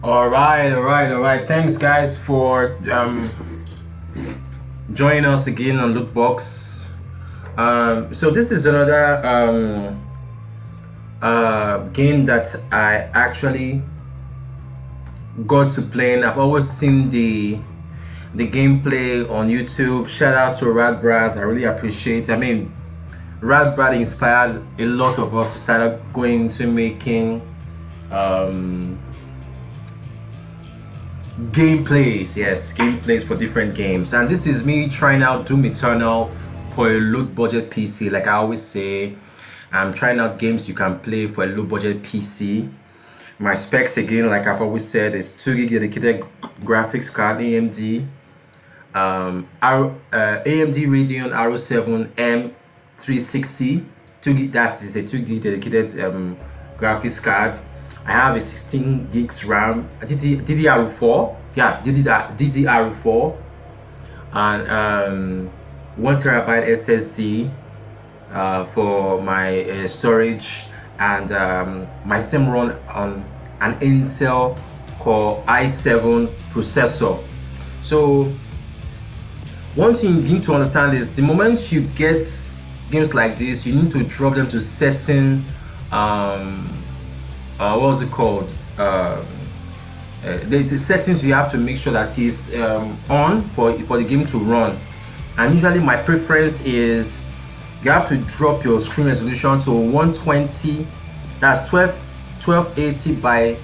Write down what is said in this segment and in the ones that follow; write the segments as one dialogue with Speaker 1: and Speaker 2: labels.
Speaker 1: All right. Thanks, guys, for joining us again on Lootbox. So this is another game that I actually got to playing. I've always seen the gameplay on YouTube. Shout out to Radbrad. I really appreciate. I mean, Radbrad inspired a lot of us to start going to making gameplays for different games. And this is me trying out Doom Eternal for a low budget PC. Like I always say, I'm trying out games you can play for a low budget PC. My specs, again, like I've always said, is 2 gig dedicated graphics card, AMD Radeon R7 M360 2 gig. That is a 2 gig dedicated graphics card. I have a 16 gigs RAM, DDR4, DDR4, and 1 terabyte SSD for my storage, and my system run on an Intel Core i7 processor. So one thing you need to understand is the moment you get games like this, you need to drop them to certain what's it called? There's the settings you have to make sure that is on for the game to run. And usually my preference is you have to drop your screen resolution to 120. That's 1280 by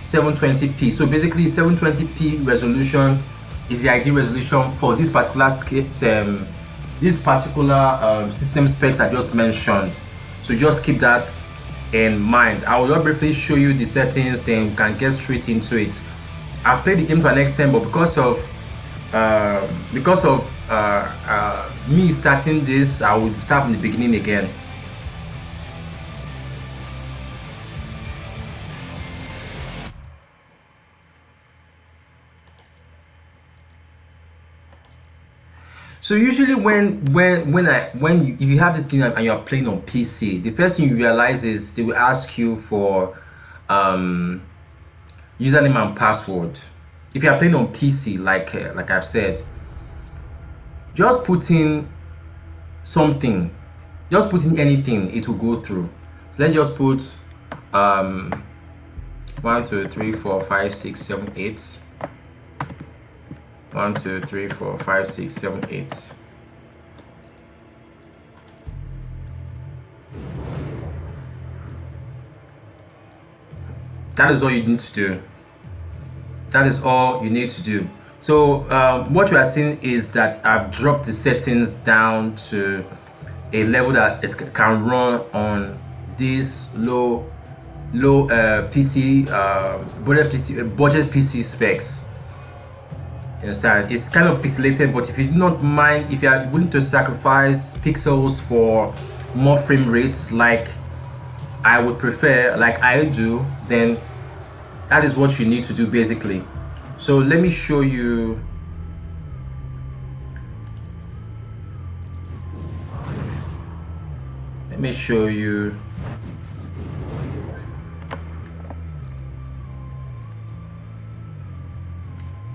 Speaker 1: 720p. So basically 720p resolution is the ideal resolution for this particular system specs I just mentioned. So just keep that in mind. I will briefly show you the settings, then you can get straight into it. I've played the game to an extent, but because of me starting this, I will start from the beginning again. So usually if you have this game and you are playing on PC, the first thing you realize is they will ask you for username and password. If you are playing on PC, like I've said, just put in something, just put in anything, it will go through. So let's just put 1 2 3 4 5 6 7 8. 1 2 3 4 5 6 7 8. That is all you need to do. That is all you need to do. So what you are seeing is that I've dropped the settings down to a level that it can run on this low PC budget PC specs. Understand? It's kind of pixelated, but if you do not mind, if you are willing to sacrifice pixels for more frame rates, like I would prefer, like I do, then that is what you need to do basically. So let me show you.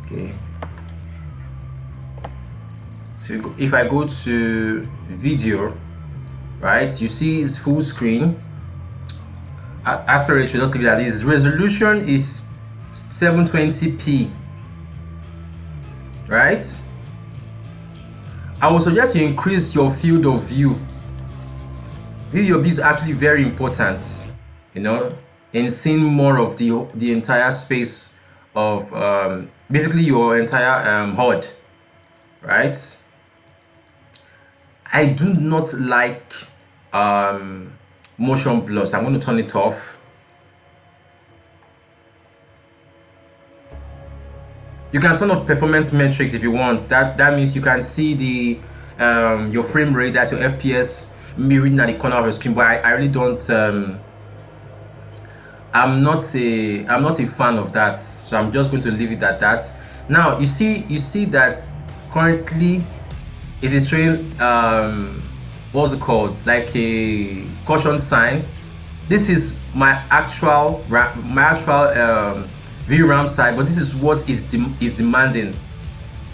Speaker 1: Okay. So if I go to video, right, you see it's full screen. Aspect ratio, just leave it at this. Resolution is 720p, right? I would suggest you increase your field of view. Field of view is actually very important, you know, in seeing more of the entire space of basically your entire HUD, right? I do not like motion blur, so I'm going to turn it off. You can turn off performance metrics if you want. That means you can see the your frame rate, that's your FPS mirroring at the corner of your screen. But I really don't. I'm not a fan of that, so I'm just going to leave it at that. Now you see that currently it is showing what's it called, like a caution sign. This is my actual VRAM side, but this is what is demanding.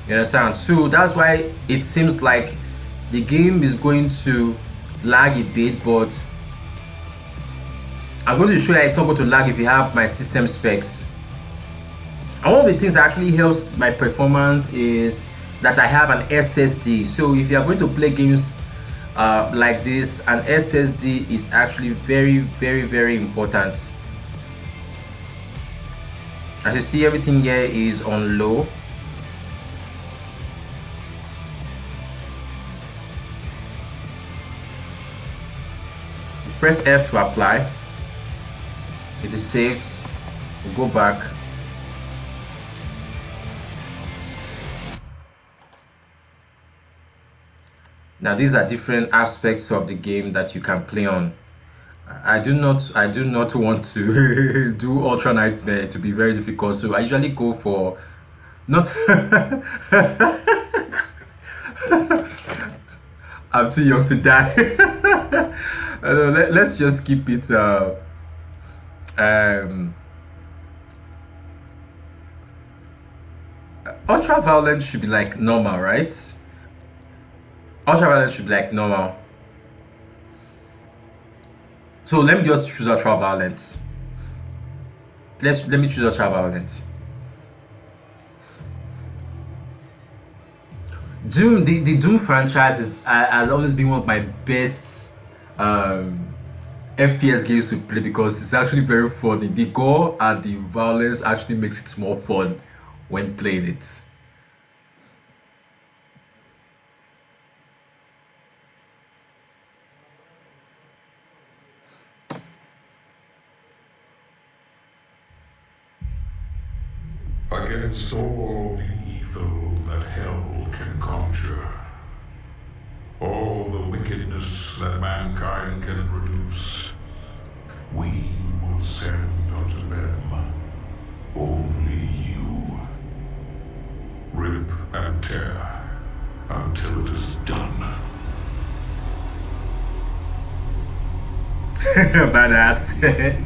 Speaker 1: You understand? So that's why it seems like the game is going to lag a bit, but I'm going to show you it's not going to lag if you have my system specs. And one of the things that actually helps my performance is that I have an SSD. So if you are going to play games like this, an SSD is actually very important. As you see, everything here is on low. Press F to apply. It is saved. We'll go back. Now these are different aspects of the game that you can play on. I do not want to do Ultra Nightmare to be very difficult, so I usually go for not I'm too young to die. Let's just keep it ultra violence should be like normal, right? Ultra violence should be like normal. So let me just choose ultra violence. Let me choose ultra violence. Doom, the Doom franchise has always been one of my best FPS games to play because it's actually very funny. The gore and the violence actually makes it more fun when playing it.
Speaker 2: Against all the evil that hell can conjure, all the wickedness that mankind can produce, we will send unto them only you. Rip and tear until it is done.
Speaker 1: Badass.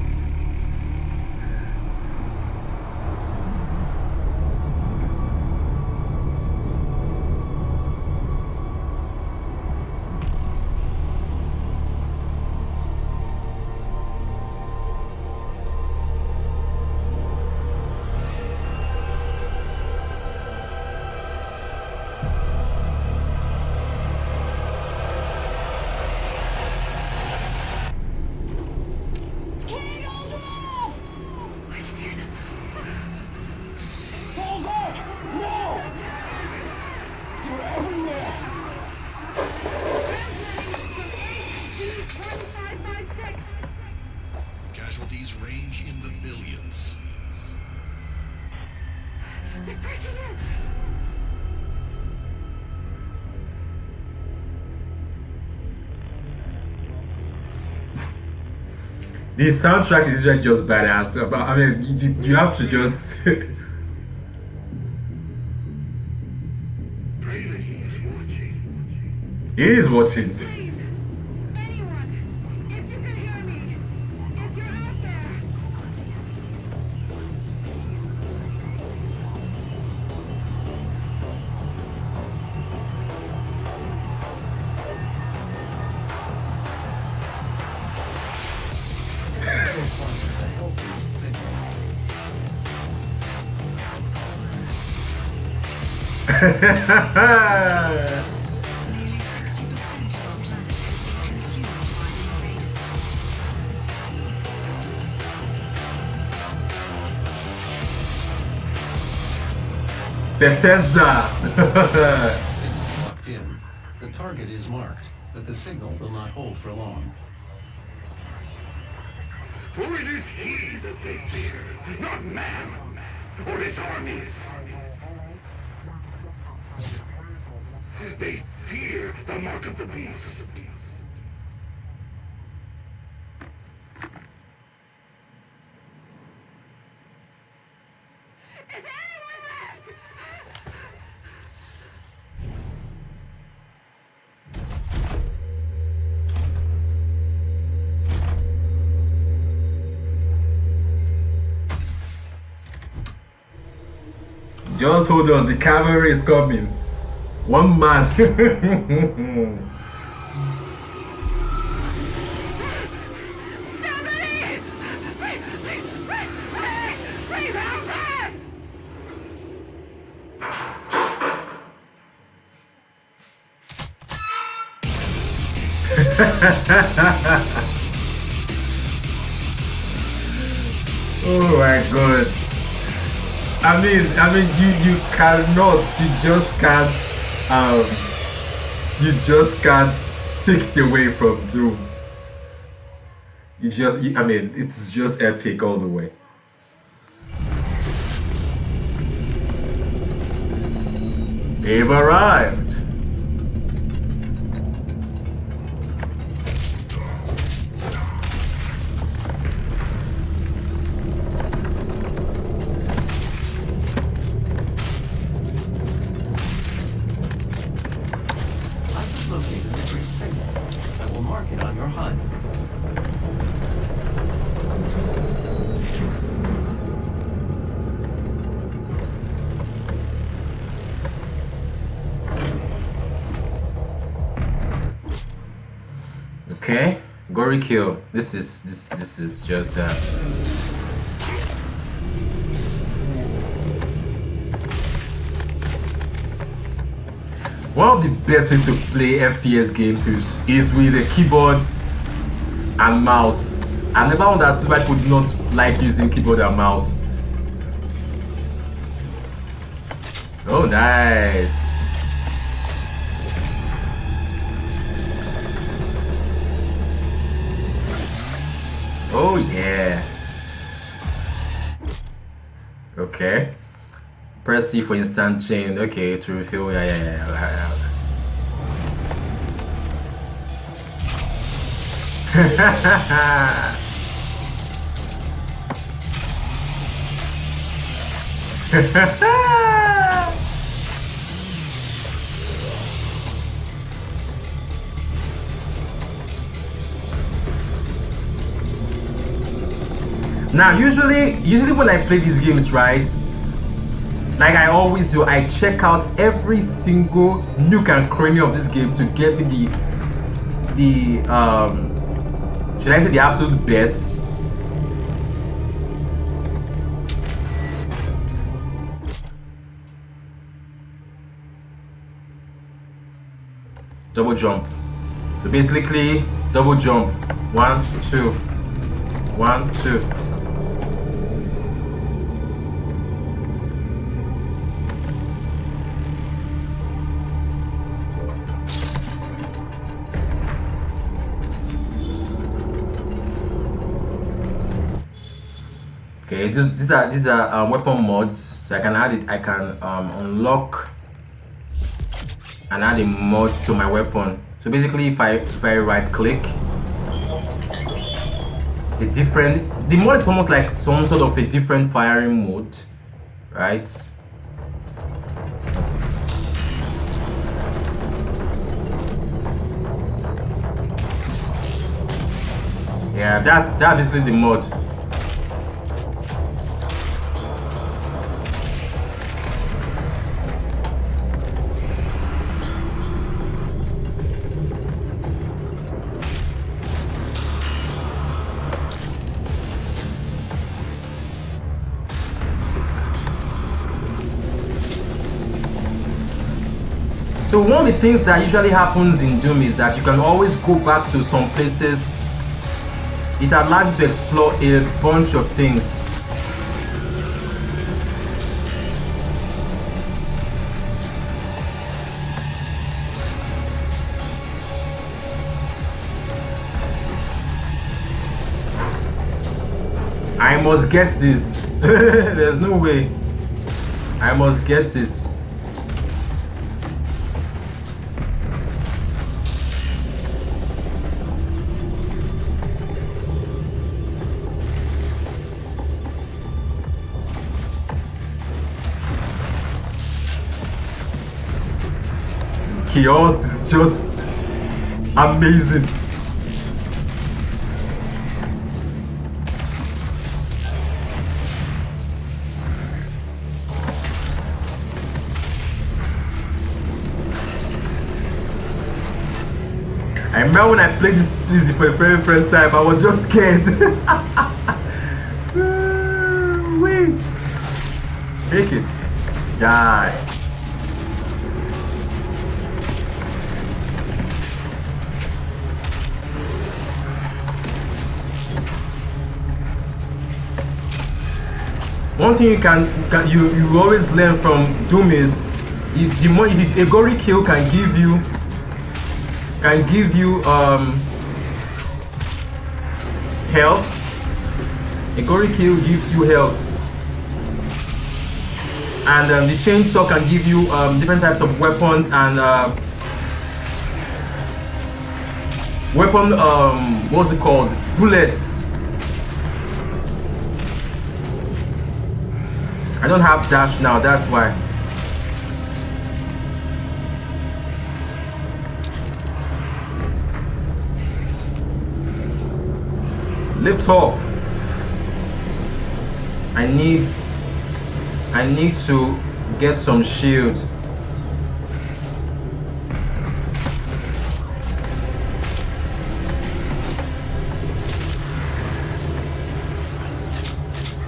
Speaker 3: Casualties range in the millions.
Speaker 1: The soundtrack is usually just badass. I mean, you have to just.
Speaker 4: Pray that he is watching.
Speaker 1: He is watching.
Speaker 5: Please, anyone, if you can hear me, if you're out there.
Speaker 6: Nearly 60% of our planet has been consumed by the invaders.
Speaker 1: Bethesda.
Speaker 7: Signal locked in. The target is marked, but the signal will not hold for long.
Speaker 4: For it is he that they fear, not man, or his armies. They fear the mark of the beast.
Speaker 5: Is anyone left?
Speaker 1: Just hold on, the cavalry is coming. One man.
Speaker 5: Please help us!
Speaker 1: Oh my god. I mean, you cannot, you just can't take it away from Doom. I mean, it's just epic all the way. They've arrived.
Speaker 7: I've located every signal. I will mark it on your HUD.
Speaker 1: Okay, gory kill. This is just one of the best ways to play FPS games is with a keyboard and mouse. I never understood why people do not like using keyboard and mouse. Oh, nice. Oh yeah. Okay. Press C for instant chain. Okay, to refill. Yeah. Now, usually when I play these games, right, like I always do, I check out every single nook and cranny of this game to get me the should I say the absolute best? Double jump. So basically, double jump. 1, 2. 1, 2. Okay, these are weapon mods, so I can add it. I can unlock and add a mod to my weapon. So basically, if I right click, it's a different. The mod is almost like some sort of a different firing mode, right? Yeah, that's basically the mod. So one of the things that usually happens in Doom is that you can always go back to some places. It allows you to explore a bunch of things. I must get this. There's no way. I must get it. Chaos is just amazing. I remember when I played this for the very first time, I was just scared. Wait. Take it. Die. One thing you always learn from Doom is if a gory kill can give you health. A gory kill gives you health, and the chainsaw can give you different types of weapons and what's it called? Bullets. I don't have dash now, that's why. Lift off. I need to get some shield.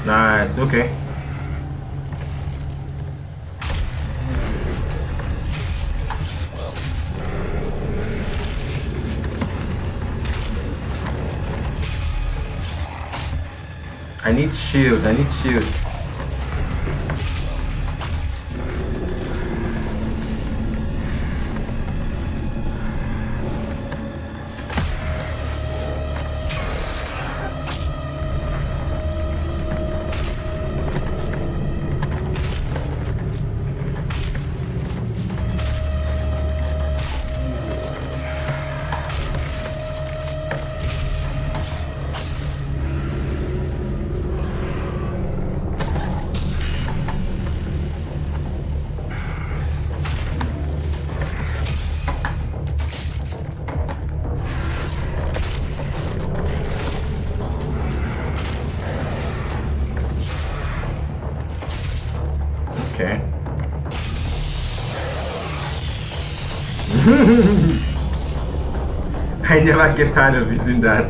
Speaker 1: Nice, okay. I need shield. Okay. I never get tired of using that.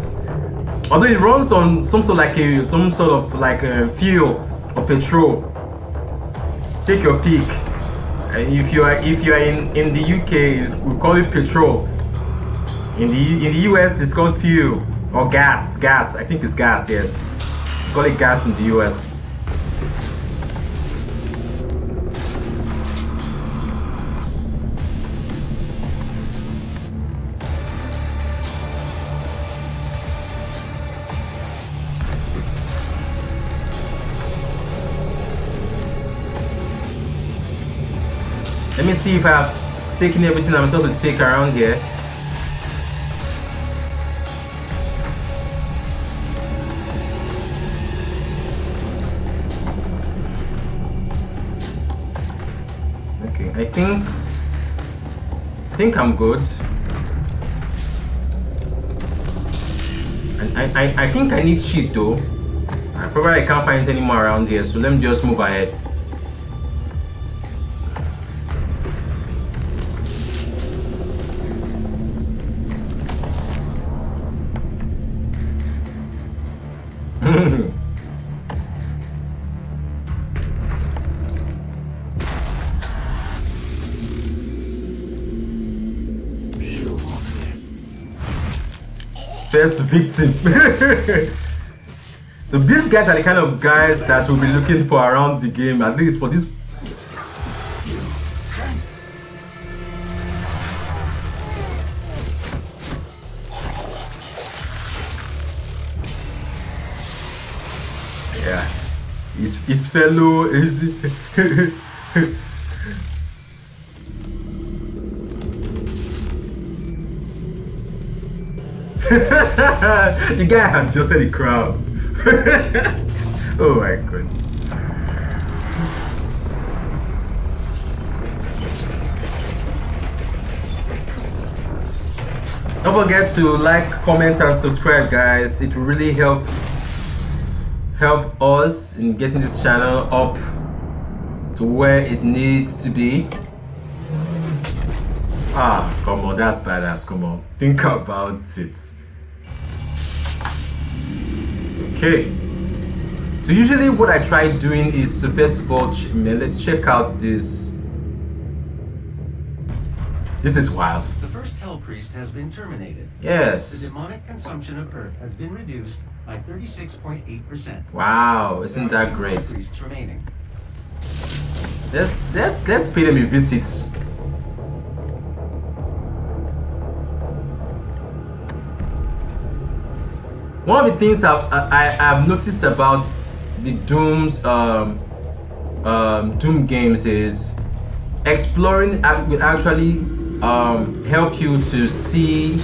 Speaker 1: Although it runs on some sort of fuel or petrol. Take your pick. If you are in the UK, we call it petrol. In the US, it's called fuel or gas. Gas. I think it's gas. Yes, we call it gas in the US. Let me see if I've taken everything I'm supposed to take around here. Okay, I think I'm good. And I think I need sheet though. I probably can't find it anymore around here, so let me just move ahead. First victim. So these guys are the kind of guys that we'll be looking for around the game, at least for this. Yeah, his fellow is. The guy had just said the crowd. Oh my god. Don't forget to like, comment and subscribe, guys. It will really help us in getting this channel up to where it needs to be. Ah, come on, that's badass. Come on, think about it. Okay. So usually what I try doing is to first of all, let's check out this. This is wild.
Speaker 7: The first Hell Priest has been terminated. The
Speaker 1: Yes.
Speaker 7: demonic consumption of Earth has been reduced by 36.8%.
Speaker 1: Wow, isn't
Speaker 7: There are
Speaker 1: that
Speaker 7: two
Speaker 1: great?
Speaker 7: Hell Priests remaining.
Speaker 1: Let's pay them a visit. One of the things I've noticed about the Doom games is exploring will actually help you to see.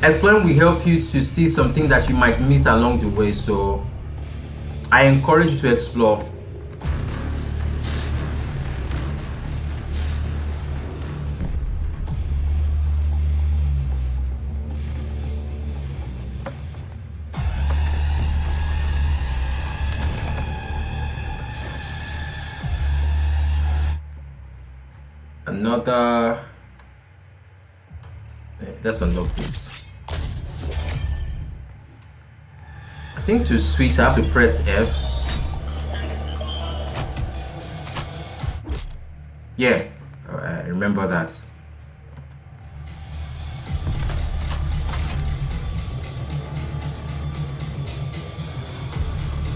Speaker 1: Exploring will help you to see something that you might miss along the way. So I encourage you to explore. Another. Let's unlock this. I think to switch I have to press F. Yeah, I remember that.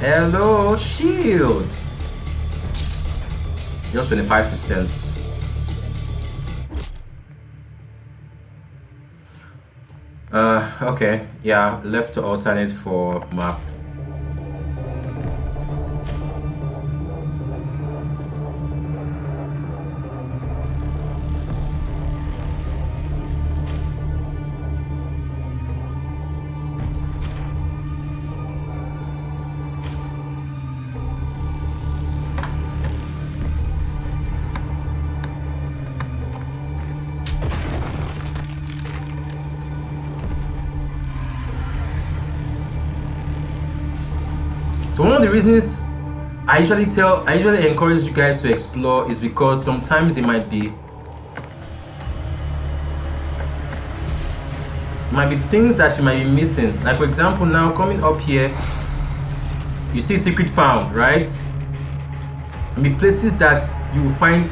Speaker 1: Hello, shield. Just 25%. Okay, yeah, left to alternate for map. So one of the reasons I usually encourage you guys to explore is because sometimes there might be things that you might be missing. Like for example, now coming up here, you see secret found, right? And the places that you will find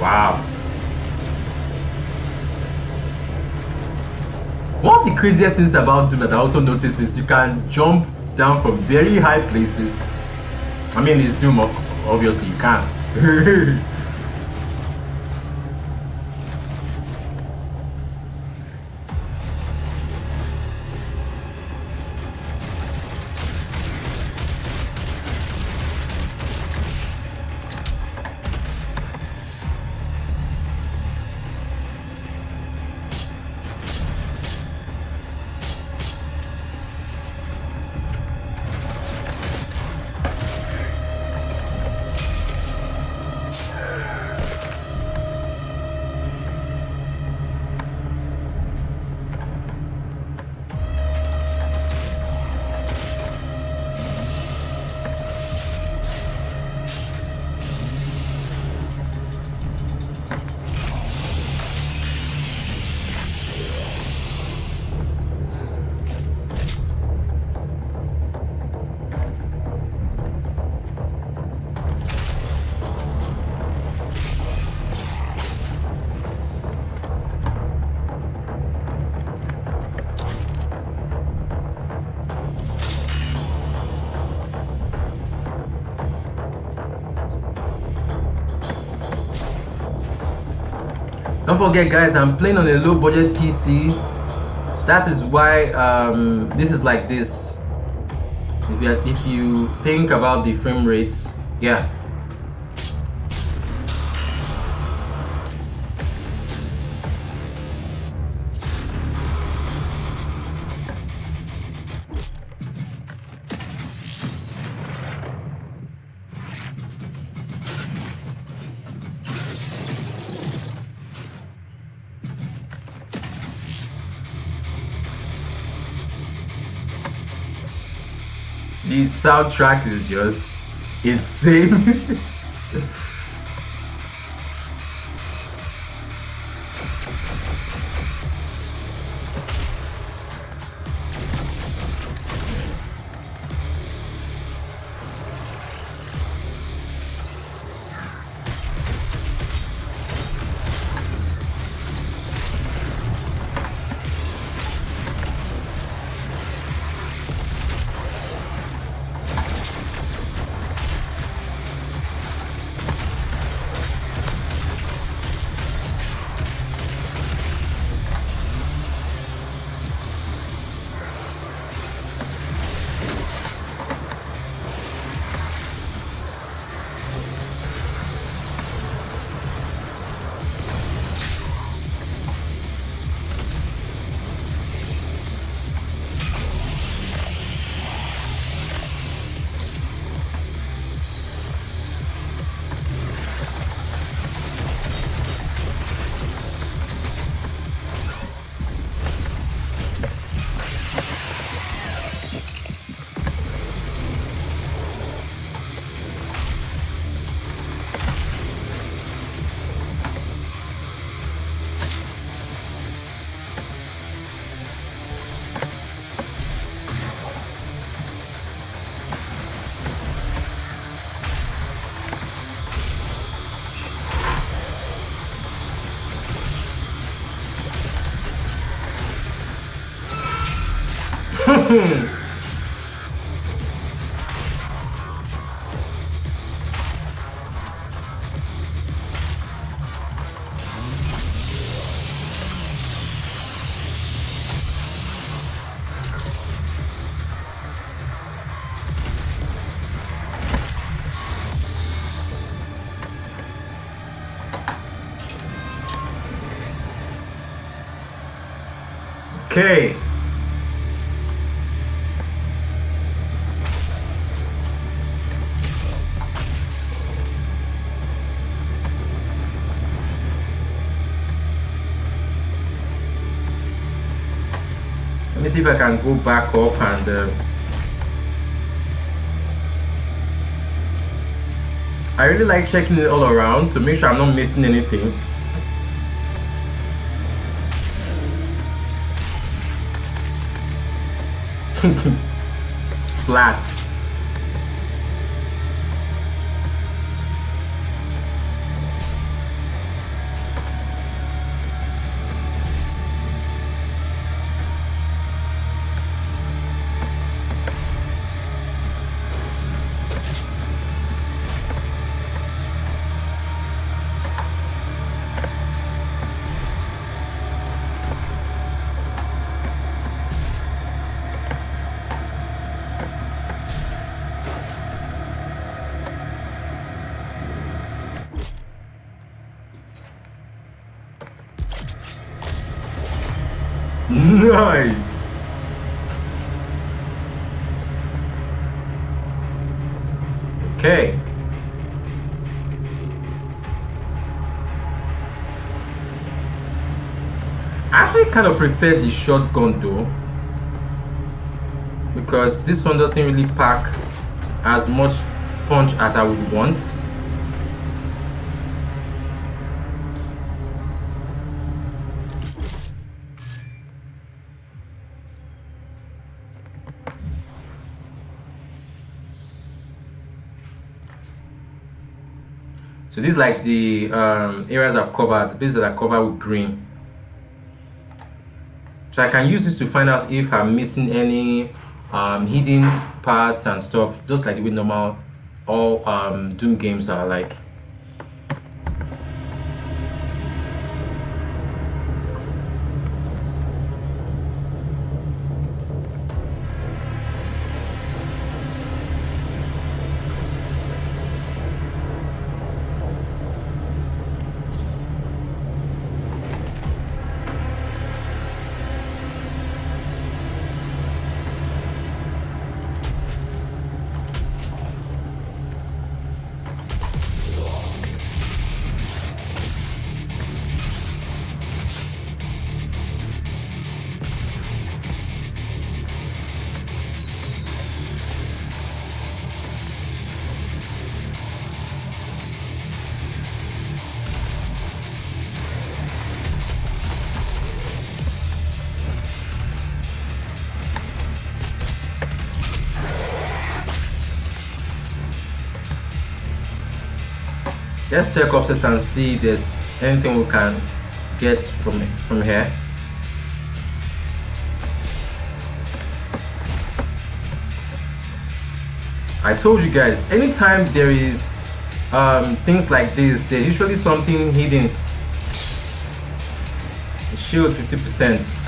Speaker 1: wow. One of the craziest things about Doom that I also noticed is you can jump down from very high places. I mean, it's Doom, obviously you can. forget, guys, I'm playing on a low budget PC, so that is why this is like this. If you think about the frame rates, yeah. The soundtrack is just insane. Okay. Let me see if I can go back up and I really like checking it all around to make sure I'm not missing anything. Splat. Nice. Okay. I actually kind of prefer the shotgun though, because this one doesn't really pack as much punch as I would want. So these like the areas I've covered, places that are covered with green. So I can use this to find out if I'm missing any hidden parts and stuff, just like the way normal all Doom games are like. Let's check upstairs and see if there's anything we can get from here. I told you guys, anytime there is things like this, there's usually something hidden. Shield 50%.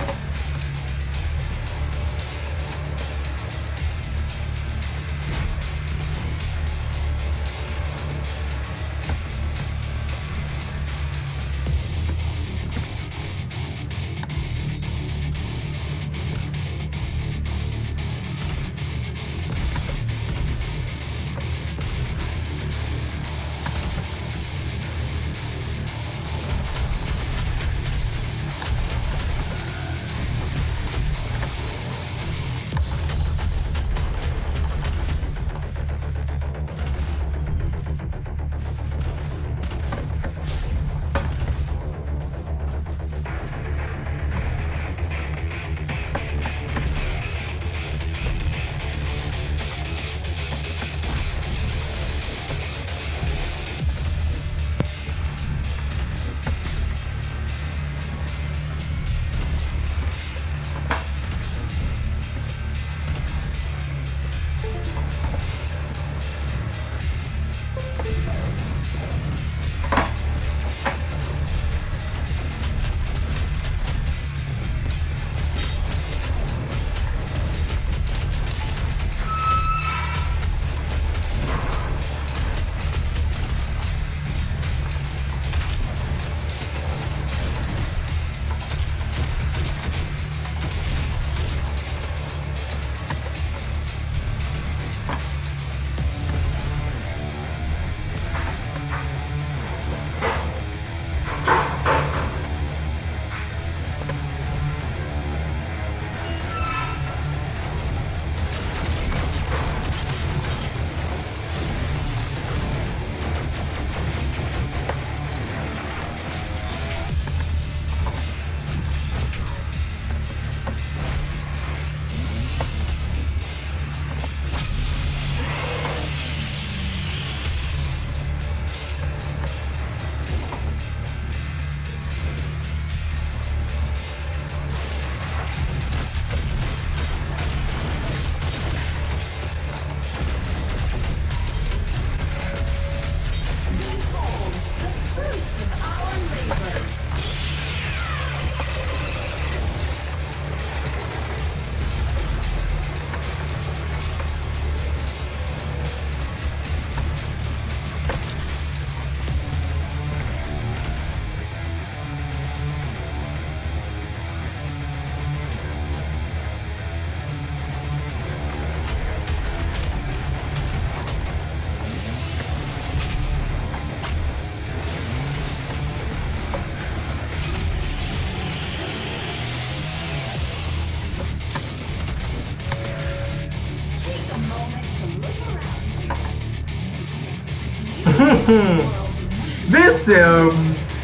Speaker 1: This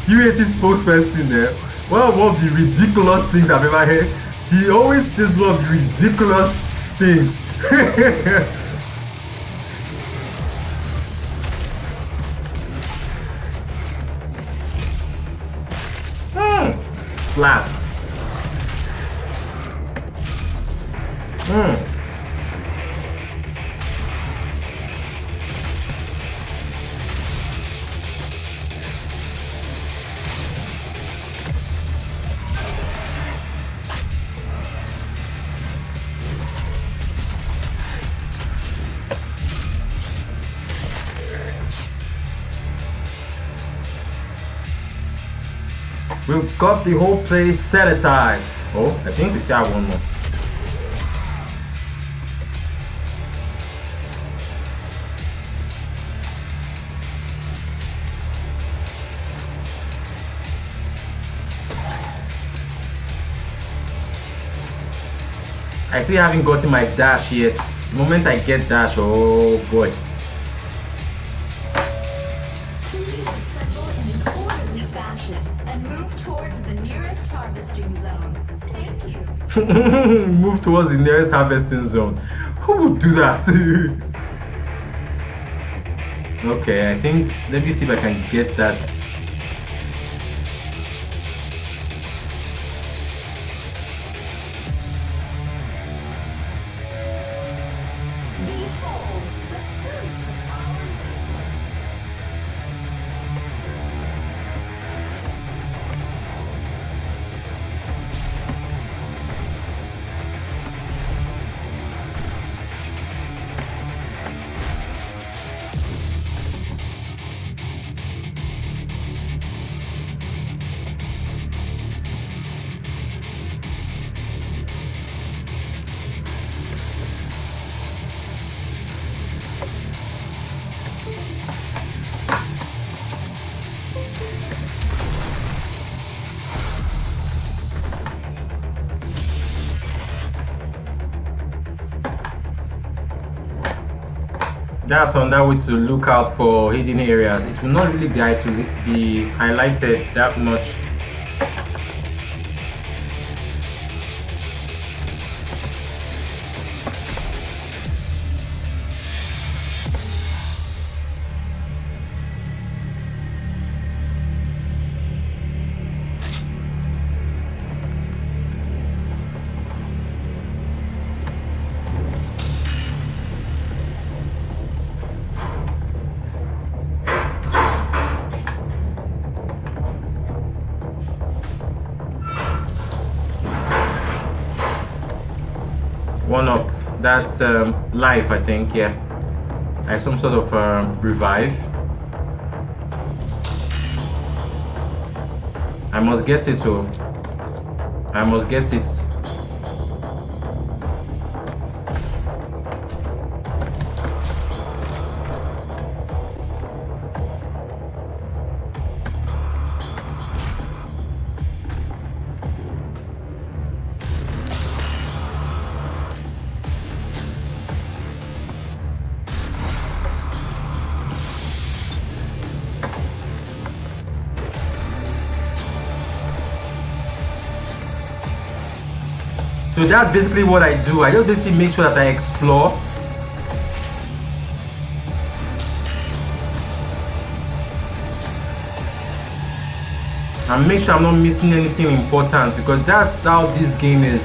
Speaker 1: UAC spokesperson there, one of the ridiculous things I've ever heard. She always says one of the ridiculous things. Slaps. We've got the whole place sanitized. Oh, I think we still have one more. I still haven't gotten my dash yet. The moment I get dash, oh boy.
Speaker 6: Please assemble in an orderly fashion and move towards the nearest harvesting zone. Thank you.
Speaker 1: Move towards the nearest harvesting zone. Who would do that? Okay, I think let me see if I can get that.
Speaker 6: Behold the fruits of our labor.
Speaker 1: That's on that way to look out for hidden areas. It will not really be highlighted that much. One up. That's life, I think. Yeah, like some sort of revive. I must get it. Oh, I must get it. So that's basically what I do. I just basically make sure that I explore. And make sure I'm not missing anything important, because that's how this game is.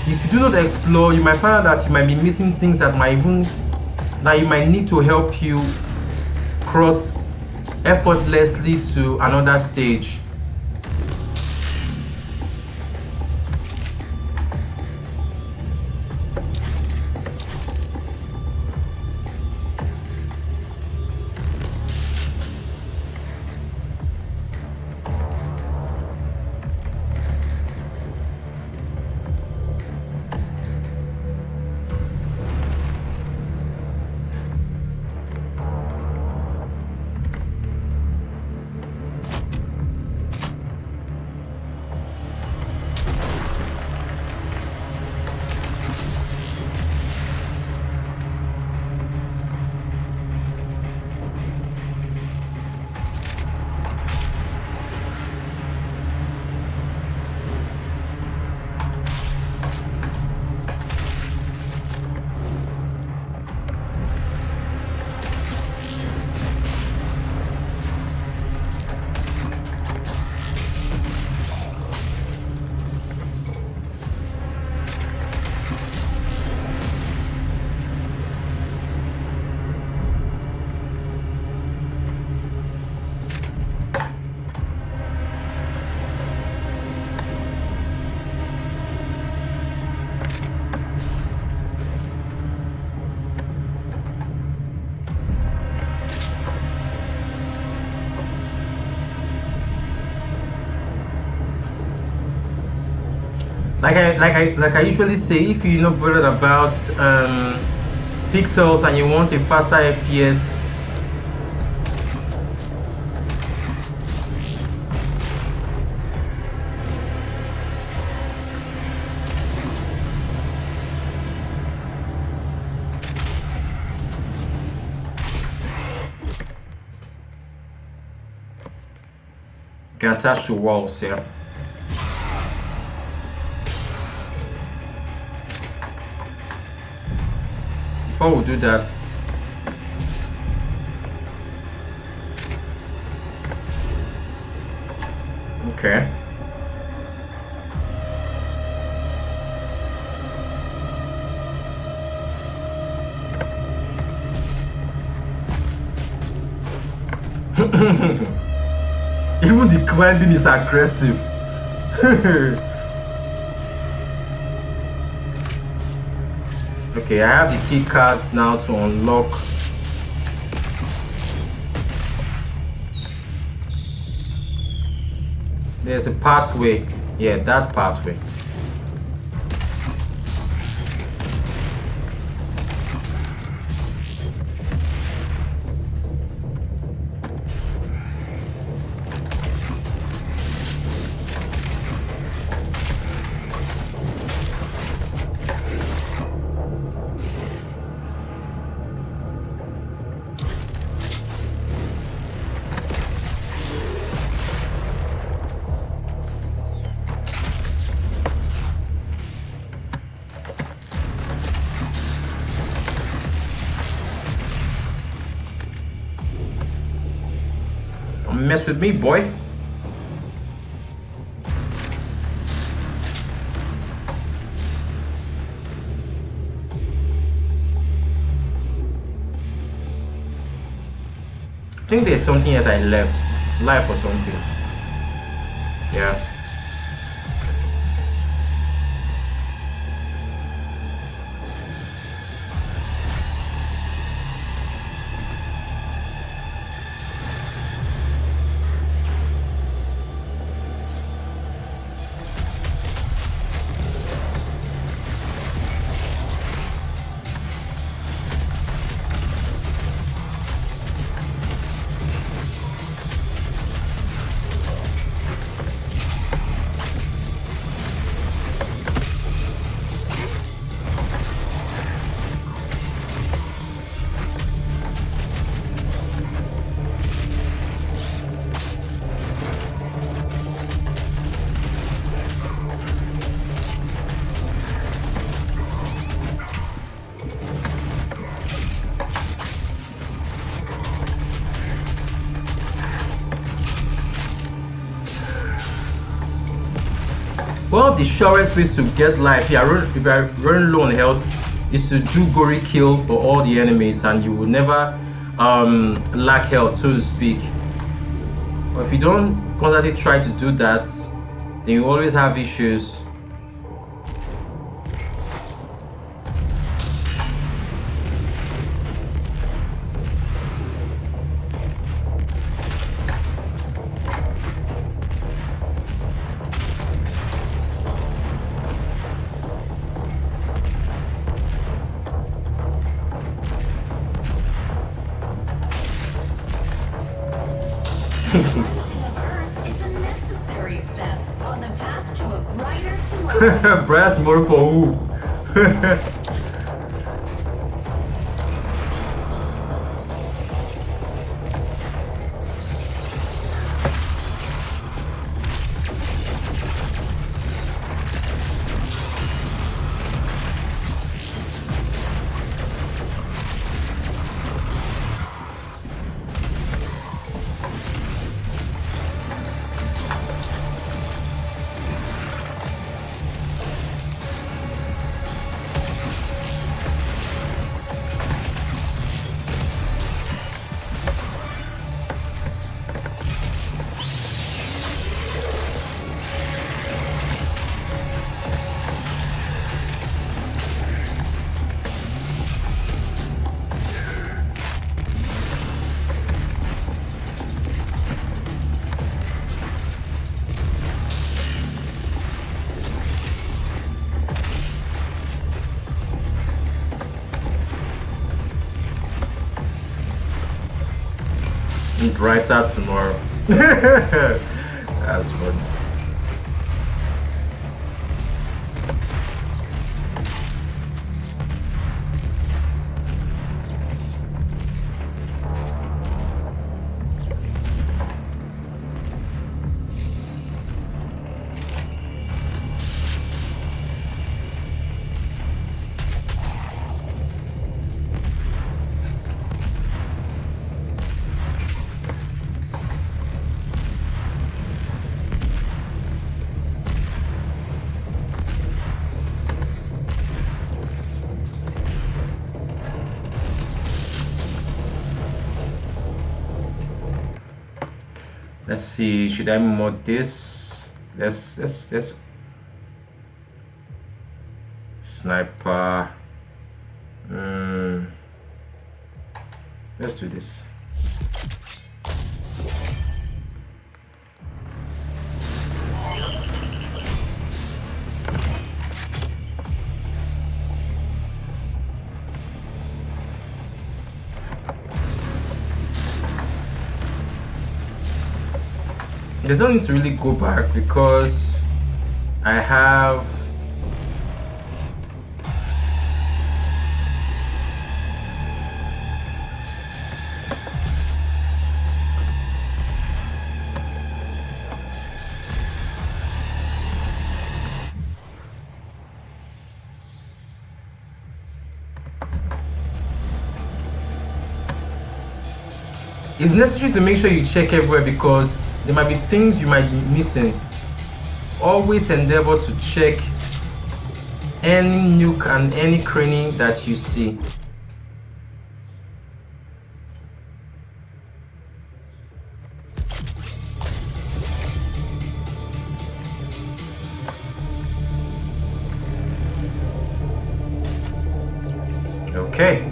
Speaker 1: If you do not explore, you might find out that you might be missing things that you might need to help you cross effortlessly to another stage. Like I usually say, if you're not bothered about pixels and you want a faster FPS, you can attach to walls, yeah. Before we do that, Okay. Even the climbing is aggressive. Okay, I have the key card now to unlock. There's a pathway. Yeah, that pathway. Don't mess with me, boy. I think there's something that I left. Life or something. Yeah. Well, the surest way to get life, if you're running low on health, is to do gory kill for all the enemies, and you will never lack health, so to speak. But if you don't constantly try to do that, then you always have issues.
Speaker 6: Cleansing of Earth is a necessary step on the path to a brighter tomorrow.
Speaker 1: Bright tomorrow for who? Brighter tomorrow. That's funny. Let's see, should I mod this? Let's sniper. Let's do this. There's no need to really go back because I have it's necessary to make sure you check everywhere because there might be things you might be missing. Always endeavor to check any nook and any cranny that you see. Okay.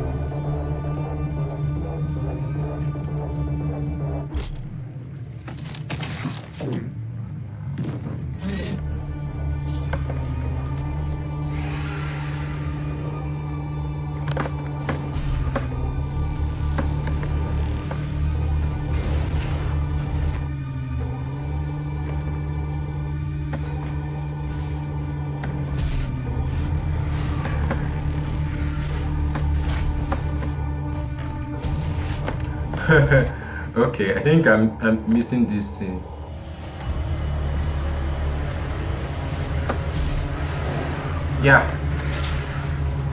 Speaker 1: Okay, I think I'm missing this scene. Yeah,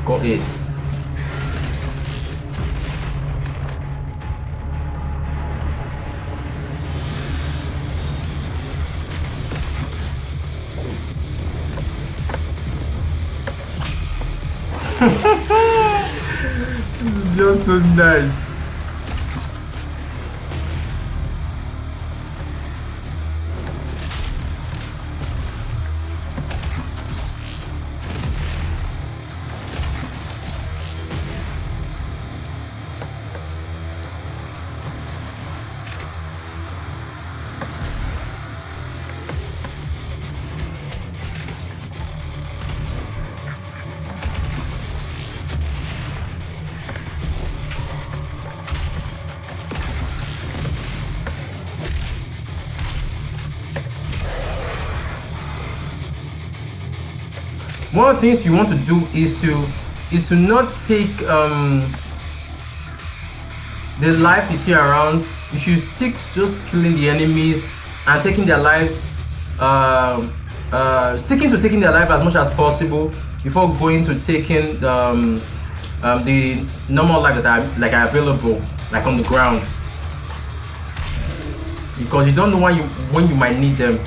Speaker 1: got it. It's just so nice. One of the things you want to do is to not take the life you see around. You should stick to just killing the enemies and taking their lives, sticking to taking their life as much as possible before going to taking the normal life that are available, like on the ground, because you don't know when you might need them.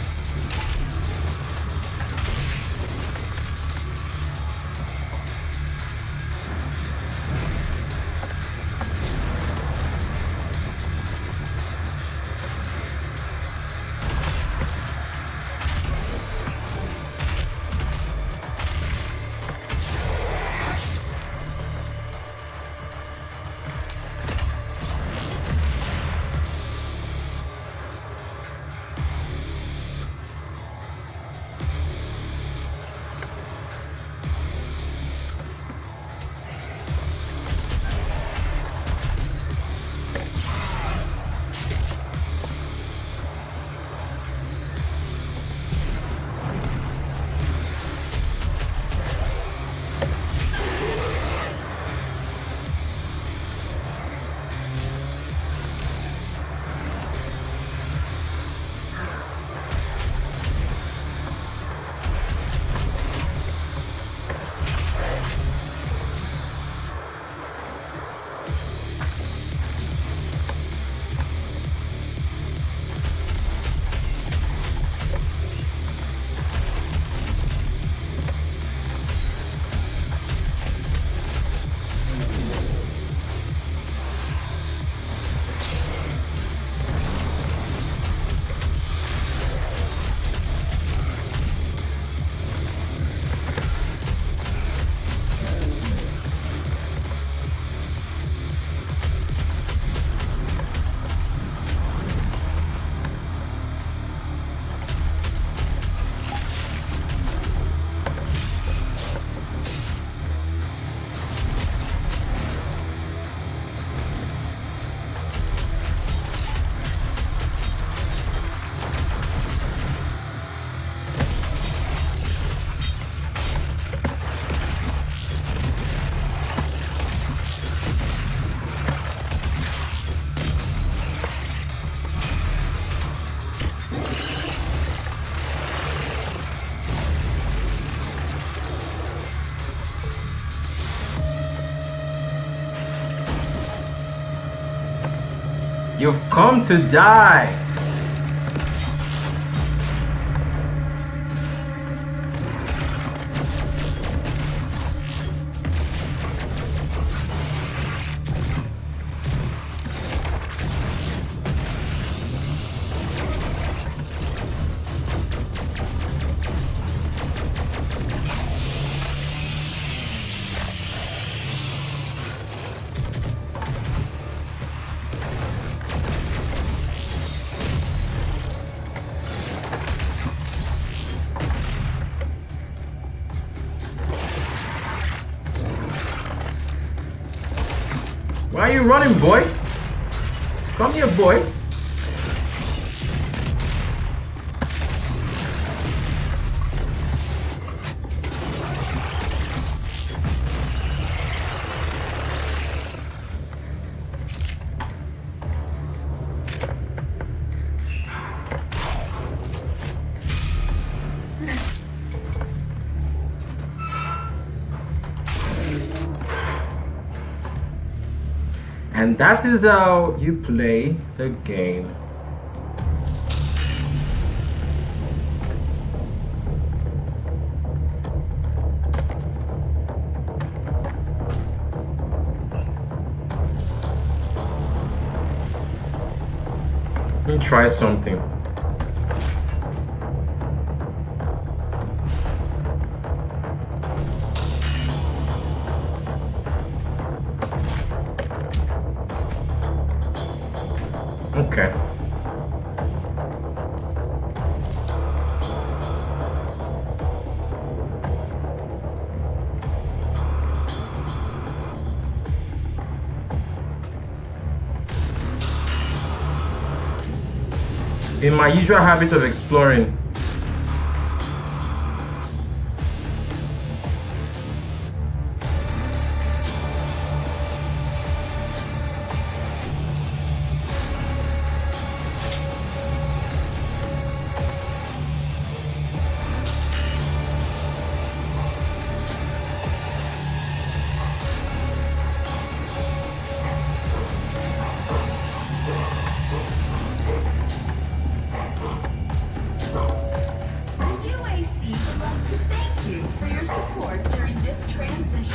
Speaker 1: You've come to die. Why are you running, boy? Come here, boy. And that is how you play the game. Let me try something. Okay. In my usual habit of exploring,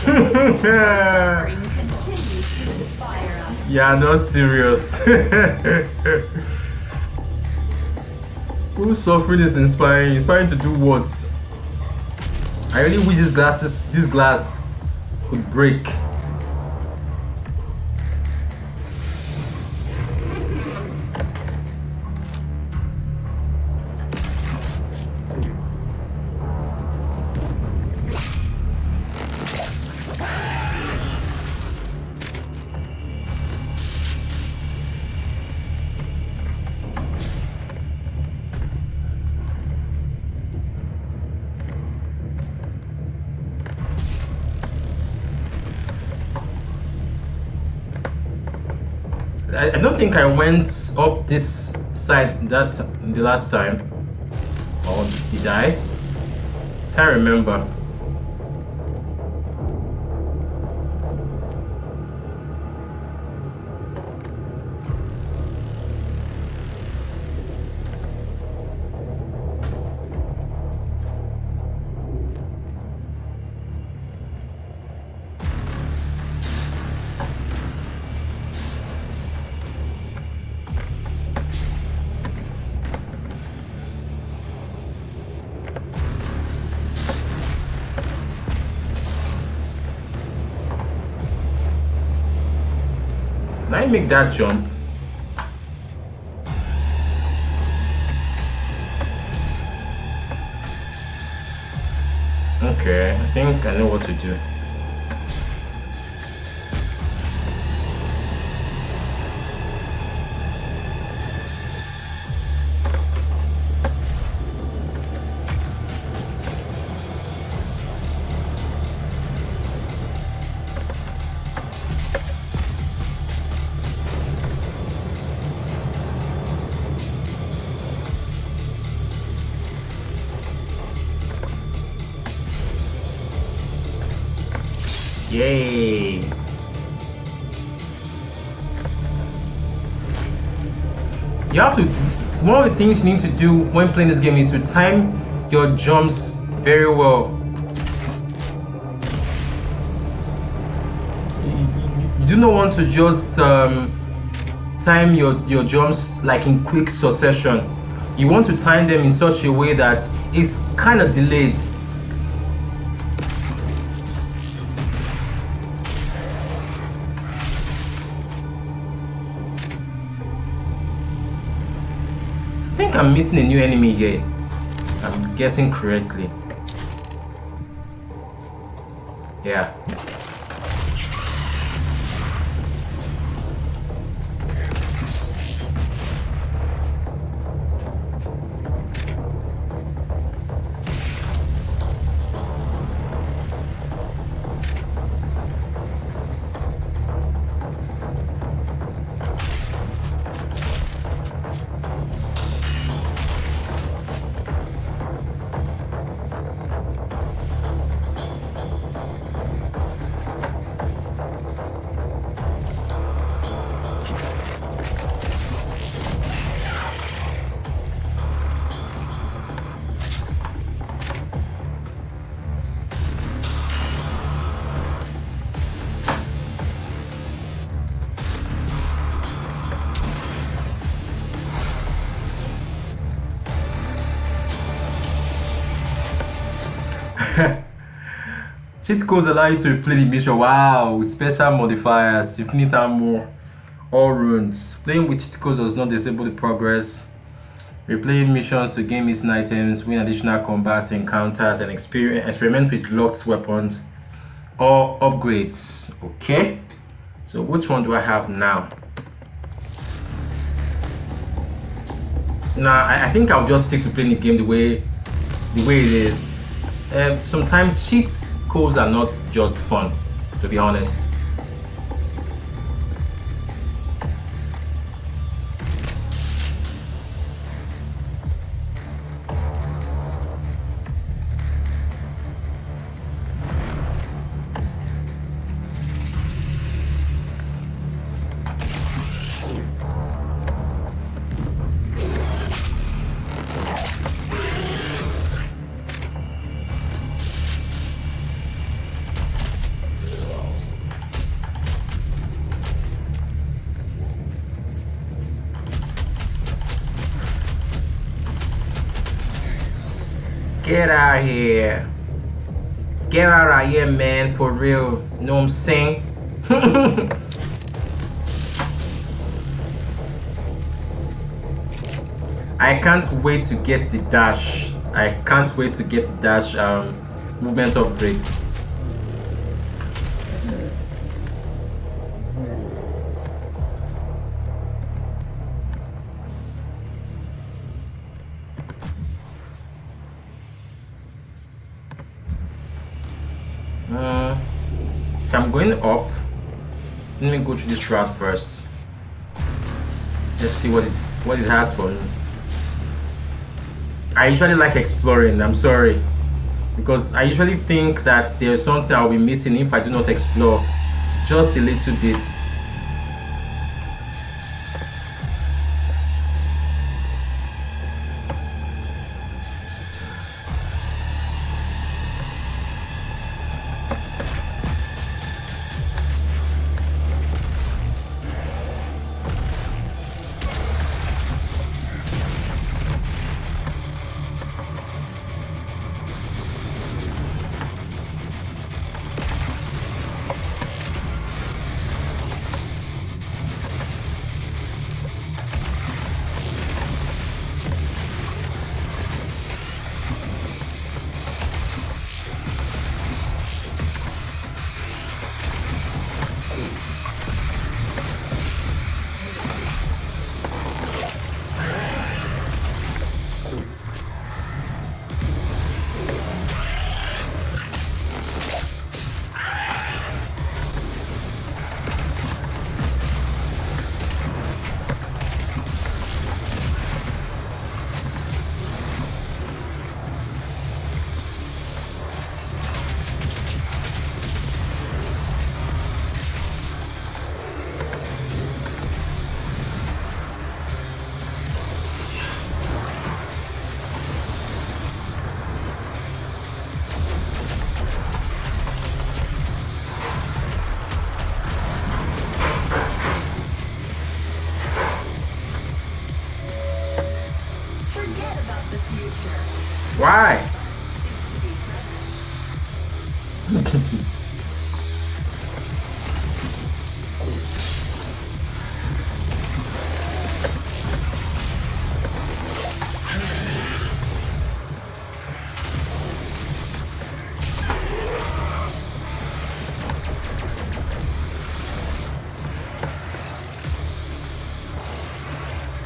Speaker 6: Your suffering continues to inspire us.
Speaker 1: yeah, not serious. Whose suffering is inspiring? Inspiring to do what? I really wish this glass could break. I don't think I went up this side the last time, or did I? Can't remember. Can I make that jump? Okay, I think I know what to do. Yay! You have to. One of the things you need to do when playing this game is to time your jumps very well. You do not want to just time your jumps like in quick succession. You want to time them in such a way that it's kind of delayed. I think I'm missing a new enemy here. I'm guessing correctly. Yeah. Cheat codes allow you to replay the mission. Wow, with special modifiers, infinite ammo, all runes. Playing with cheat codes does not disable the progress. Replaying missions to gain missing items, win additional combat encounters, and experiment with locked weapons or upgrades. Okay, so which one do I have now? Nah, I think I'll just stick to playing the game the way it is. Sometimes cheats codes are not just fun, to be honest. Get out here. Get out of here, man, for real. You know what I'm saying? I can't wait to get the dash. I can't wait to get the dash movement upgrade. If I'm going up, let me go through this route first. Let's see what it has for me. I usually like exploring, I'm sorry, because I usually think that there's something I'll be missing if I do not explore just a little bit.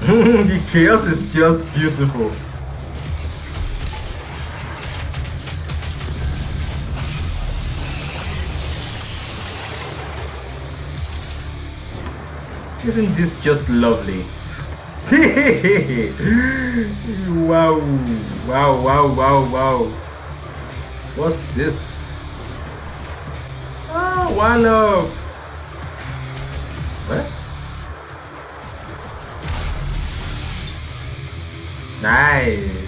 Speaker 1: The chaos is just beautiful. Isn't this just lovely? Wow, wow, wow, wow, wow. What's this? Oh, one of. What? Nice.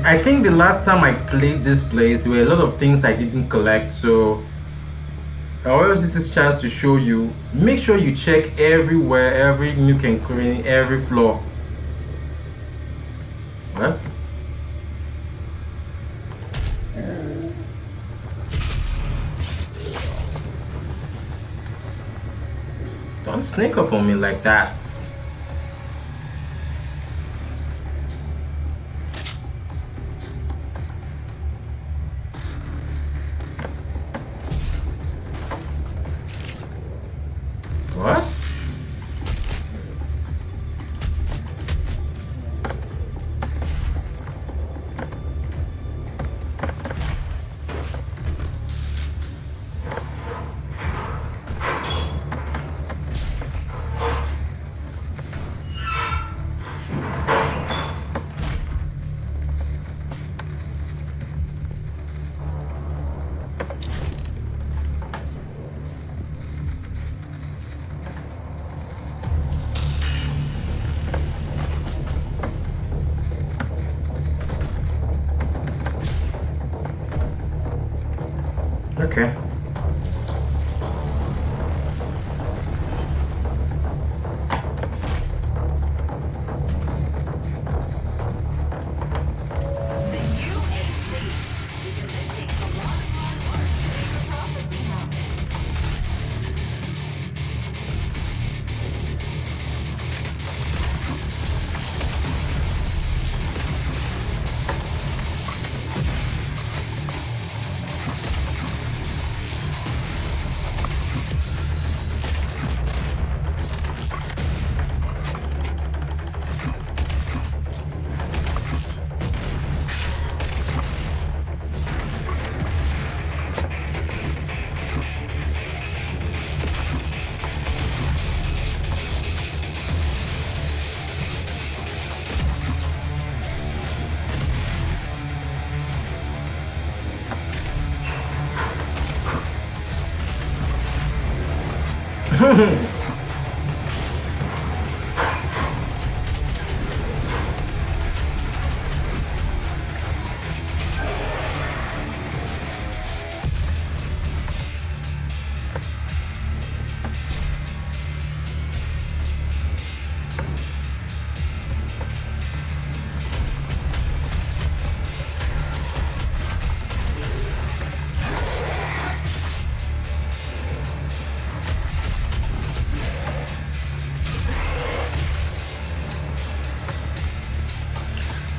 Speaker 1: I think the last time I played this place, there were a lot of things I didn't collect, so I always use this chance to show you. Make sure you check everywhere, every nook and cranny, every floor. What? Don't sneak up on me like that. What? Okay.
Speaker 6: The UAC, because it takes a lot of hard work to make a prophecy happen.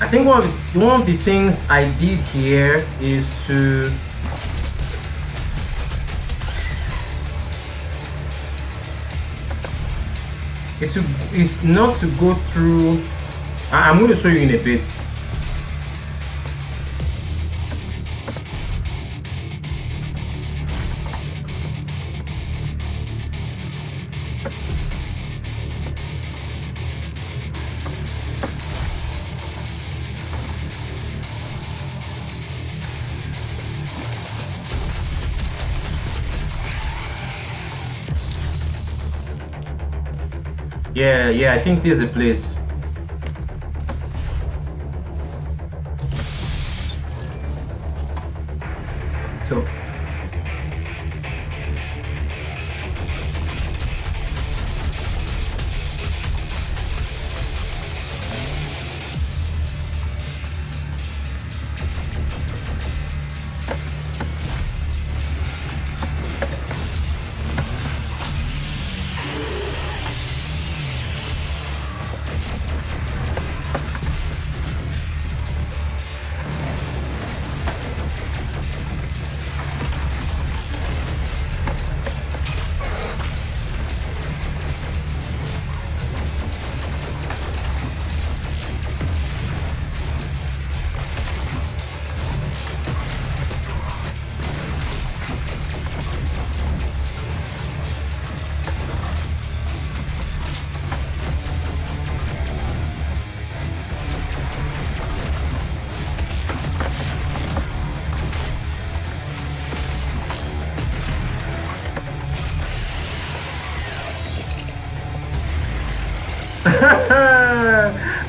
Speaker 1: I think one of the things I did here is to is not to go through. I'm going to show you in a bit. Yeah, I think this is the place. So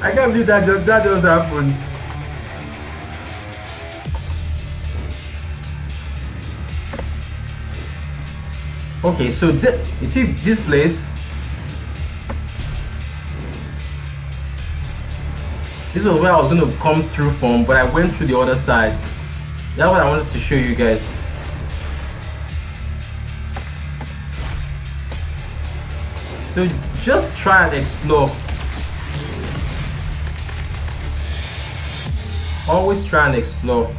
Speaker 1: I can't believe that just happened. Okay, so you see this place. This was where I was going to come through from, but I went through the other side. That's what I wanted to show you guys. So just try and explore. Always try and explore.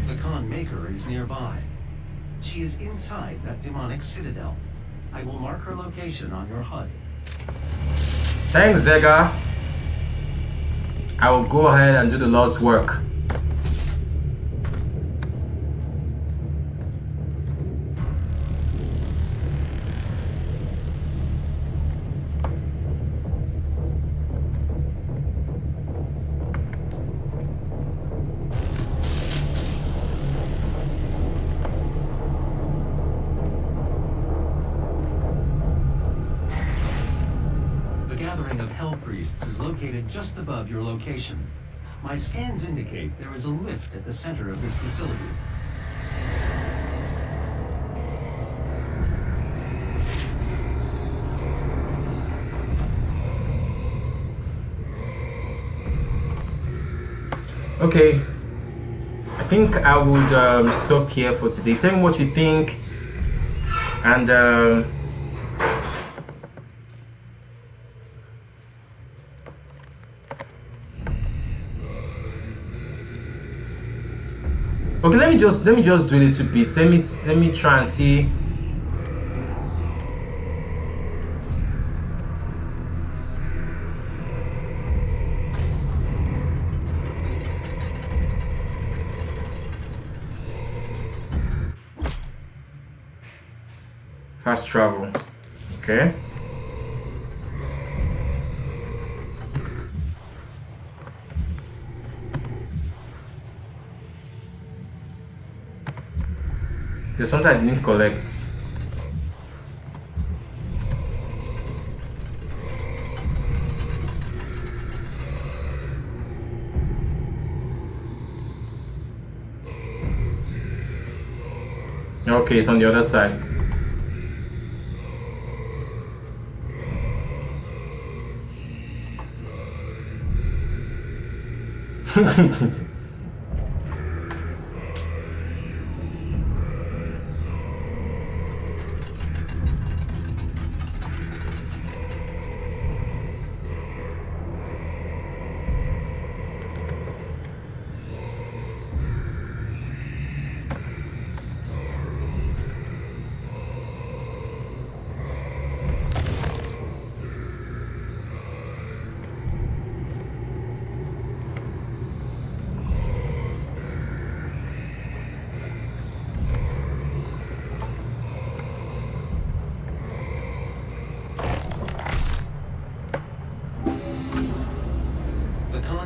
Speaker 7: The Khan Maker is nearby. She is inside that demonic citadel. I will mark her location on your HUD.
Speaker 1: Thanks, Vega. I will go ahead and do the Lord's work.
Speaker 7: Is located just above your location. My scans indicate there is a lift at the center of this facility.
Speaker 1: Okay, I think I would stop here for today. Tell me what you think, and okay, let me just do a little bit. Let me try and see. Fast travel. Okay. There's something I didn't collect. Okay, it's on the other side.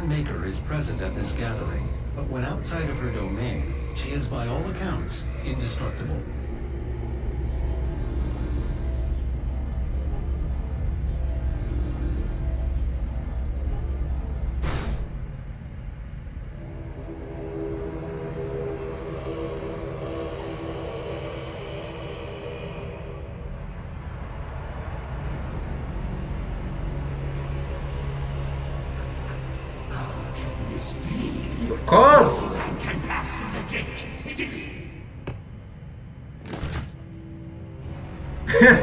Speaker 7: Maker is present at this gathering, but when outside of her domain, she is by all accounts indestructible.
Speaker 4: This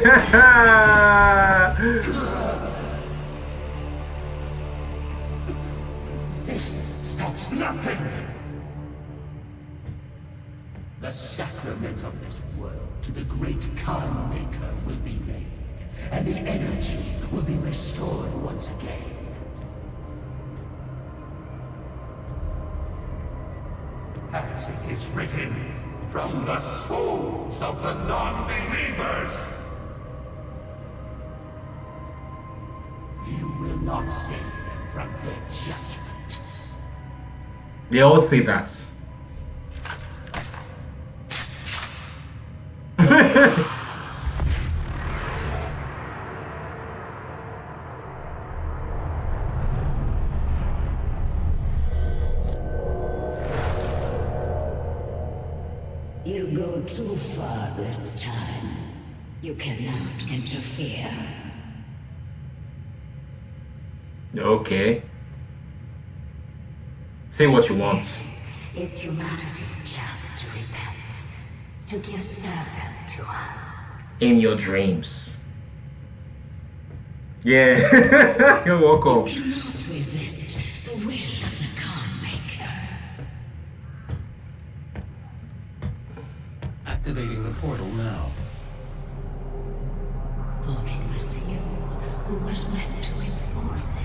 Speaker 4: stops nothing. The sacrament of this world to the great Khan Maker will be made, and the energy will be restored once again. As it is written, from the souls of the non-believers. You will not save them from their judgment.
Speaker 1: They all say that.
Speaker 6: You go too far this time. You cannot interfere.
Speaker 1: Okay. Say what you want.
Speaker 6: Is humanity's chance to repent, to give service to us.
Speaker 1: In your dreams. Yeah. You're welcome.
Speaker 6: You cannot resist the will of the Khan Maker.
Speaker 7: Activating the portal now.
Speaker 6: For it was you who was meant to enforce it.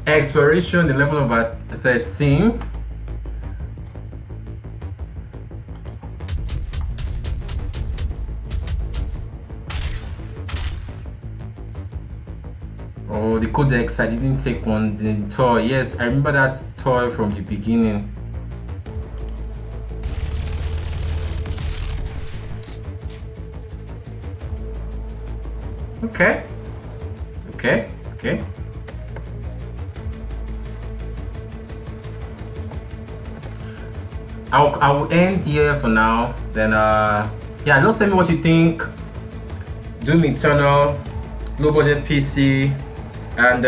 Speaker 1: Exploration, the level of 13. Oh, the codex, I didn't take one. The toy, yes, I remember that toy from the beginning. Okay. I'll end here for now. Then yeah, just tell me what you think. Doom Eternal, low budget PC, and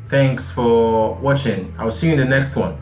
Speaker 1: thanks for watching. I'll see you in the next one.